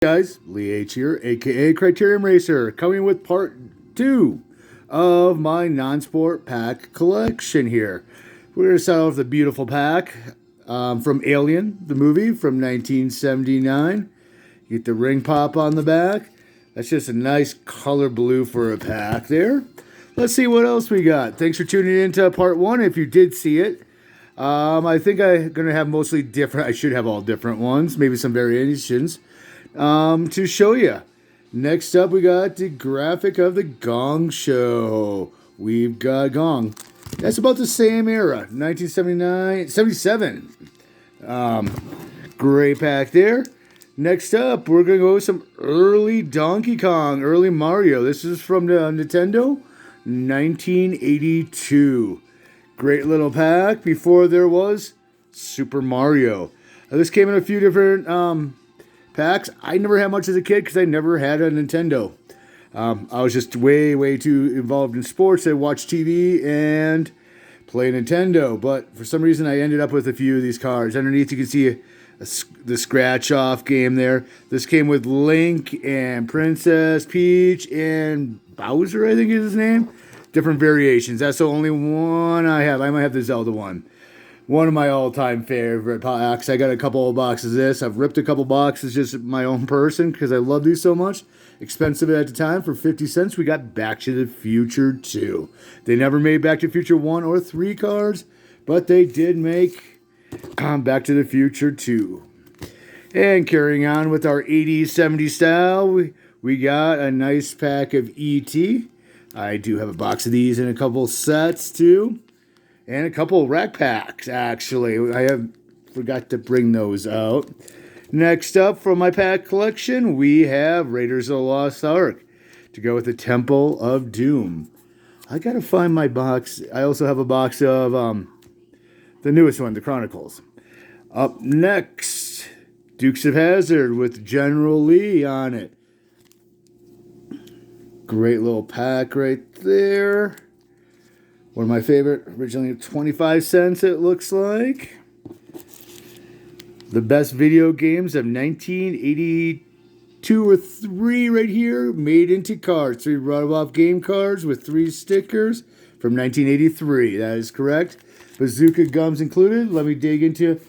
Guys, Lee H here, aka Criterion Racer, coming with part 2 of my non-sport pack collection here. We're going to start off with a beautiful pack from Alien, the movie from 1979. You get the ring pop on the back. That's just a nice color blue for a pack there. Let's see what else we got. Thanks for tuning in to part 1 if you did see it. I think I'm going to have mostly different, I should have all different ones, maybe some variations. To show you. Next up, we got the graphic of the Gong Show. We've got Gong. That's about the same era, 1979, 77. Great pack there. Next up, we're going to go with some early Donkey Kong, early Mario. This is from the Nintendo, 1982. Great little pack before there was Super Mario. This came in a few different packs. I never had much as a kid because I never had a Nintendo. I was just way too involved in sports. I watched TV and play Nintendo. But for some reason, I ended up with a few of these cards. Underneath, you can see the scratch-off game there. This came with Link and Princess Peach and Bowser, I think is his name. Different variations. That's the only one I have. I might have the Zelda one. One of my all-time favorite packs. I got a couple of boxes of this. I've ripped a couple boxes just my own person because I love these so much. Expensive at the time for 50 cents. We got Back to the Future 2. They never made Back to the Future 1 or 3 cards, but they did make Back to the Future 2. And carrying on with our 80s, 70s style, we got a nice pack of E.T. I do have a box of these in a couple sets too. And a couple rack packs, actually. I forgot to bring those out. Next up from my pack collection, we have Raiders of the Lost Ark to go with the Temple of Doom. I gotta find my box. I also have a box of the newest one, the Chronicles. Up next, Dukes of Hazzard with General Lee on it. Great little pack right there. One of my favorite, originally 25 cents it looks like. The best video games of 1982 or 3 right here, made into cards. 3 rub-off game cards with 3 stickers from 1983. That is correct. Bazooka gums included. Let me dig into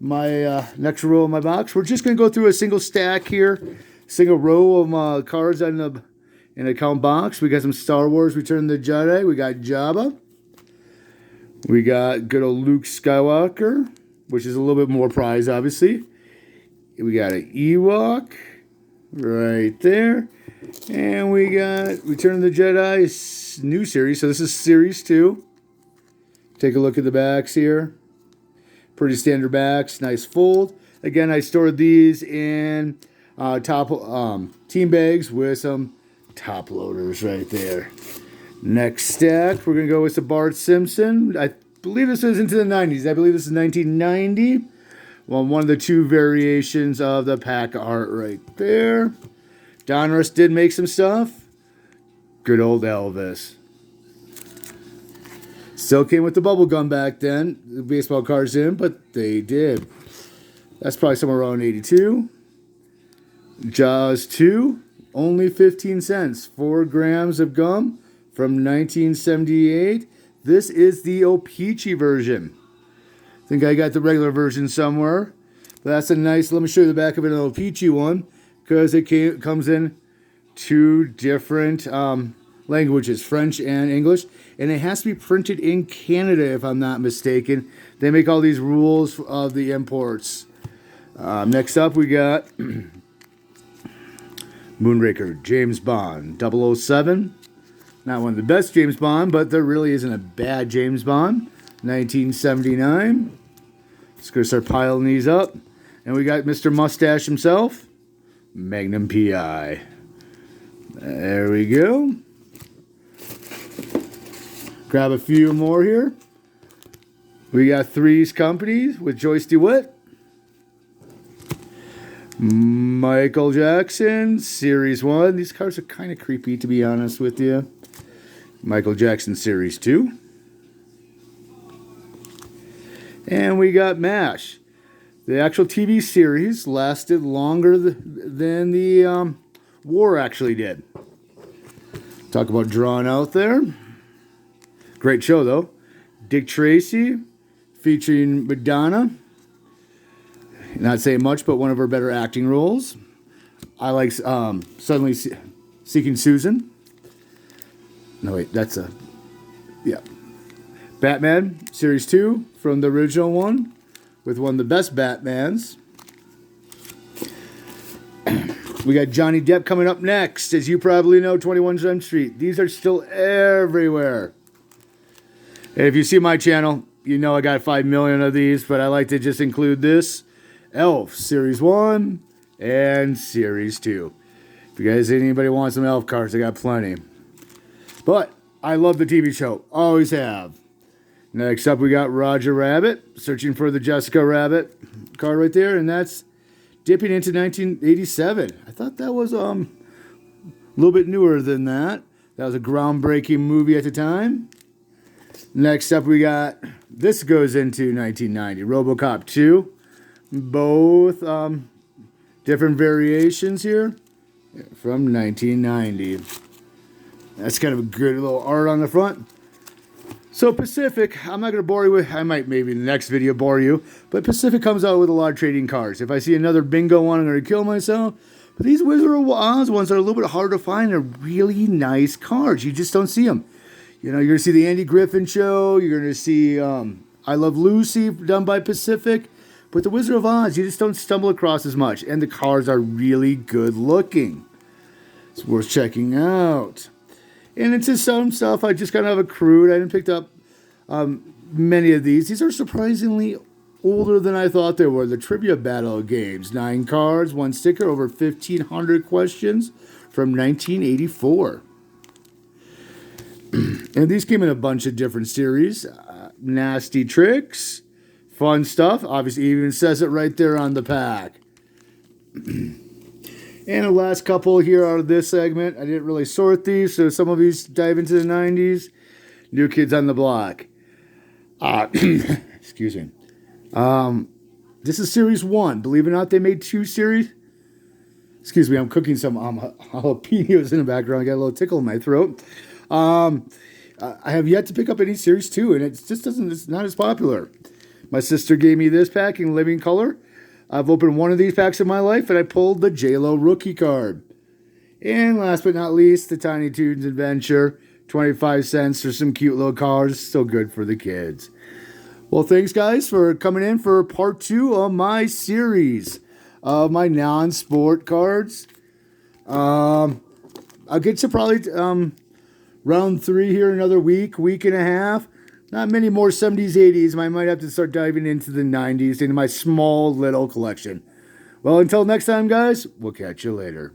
my next row of my box. We're just going to go through a single stack here. Single row of cards in the account box. We got some Star Wars Return of the Jedi. We got Jabba. We got good old Luke Skywalker, which is a little bit more prize, obviously. We got an Ewok right there. And we got Return of the Jedi new series. So this is Series 2. Take a look at the backs here. Pretty standard backs. Nice fold. Again, I stored these in top team bags with some top loaders right there. Next stack, we're going to go with some Bart Simpson. I believe this is into the 90s. I believe this is 1990. Well, one of the 2 variations of the pack art right there. Donruss did make some stuff. Good old Elvis. Still came with the bubble gum back then. The baseball cards in, but they did. That's probably somewhere around 82. Jaws 2, only 15 cents. 4 grams of gum. From 1978. This is the O-Pee-Chee version. I think I got the regular version somewhere. But that's a nice, let me show you the back of an O-Pee-Chee one. Because it comes in 2 different languages, French and English. And it has to be printed in Canada, if I'm not mistaken. They make all these rules of the imports. Next up, we got Moonraker, James Bond, 007. Not one of the best James Bond, but there really isn't a bad James Bond. 1979. Just going to start piling these up. And we got Mr. Mustache himself. Magnum P.I. There we go. Grab a few more here. We got Three's Company with Joyce DeWitt. Michael Jackson, Series 1. These cards are kind of creepy, to be honest with you. Michael Jackson Series 2. And we got MASH. The actual TV series lasted longer than the war actually did. Talk about drawn out there. Great show, though. Dick Tracy, featuring Madonna. Not saying much, but one of her better acting roles. I like Suddenly Seeking Susan. No, wait, that's a... Yeah. Batman, Series 2, from the original one, with one of the best Batmans. We got Johnny Depp coming up next. As you probably know, 21 Jump Street. These are still everywhere. And if you see my channel, you know I got 5 million of these, but I like to just include this. Elf, Series 1 and Series 2. If you guys, anybody wants some Elf cards, I got plenty. But I love the TV show. Always have. Next up, we got Roger Rabbit, searching for the Jessica Rabbit card right there, and that's dipping into 1987. I thought that was a little bit newer than that. That was a groundbreaking movie at the time. Next up, we got, this goes into 1990, RoboCop 2. Both different variations here from 1990. That's kind of a good little art on the front. So Pacific, I'm not going to bore you with, I might maybe in the next video bore you, but Pacific comes out with a lot of trading cards. If I see another bingo one, I'm going to kill myself. But these Wizard of Oz ones are a little bit hard to find. They're really nice cards. You just don't see them. You know, you're going to see the Andy Griffin Show. You're going to see I Love Lucy done by Pacific. But the Wizard of Oz, you just don't stumble across as much. And the cards are really good looking. It's worth checking out. And into some stuff I just kind of have accrued. I didn't pick up many of these. These are surprisingly older than I thought they were. The Trivia Battle games. 9 cards, 1 sticker, over 1,500 questions from 1984. And these came in a bunch of different series. Nasty Tricks. Fun stuff. Obviously, it even says it right there on the pack. And the last couple here out of this segment. I didn't really sort these, so some of these dive into the 90s. New Kids on the Block. Excuse me. This is Series 1. Believe it or not, they made 2 series. Excuse me, I'm cooking some jalapenos in the background. I got a little tickle in my throat. I have yet to pick up any Series 2, and it just doesn't. It's not as popular. My sister gave me this pack in living color. I've opened one of these packs in my life, and I pulled the J-Lo rookie card. And last but not least, the Tiny Toons Adventure. 25 cents for some cute little cards. Still good for the kids. Well, thanks, guys, for coming in for part 2 of my series of my non-sport cards. I'll get to probably round 3 here another week and a half. Not many more 70s, 80s. I might have to start diving into the 90s, into my small little collection. Well, until next time, guys, we'll catch you later.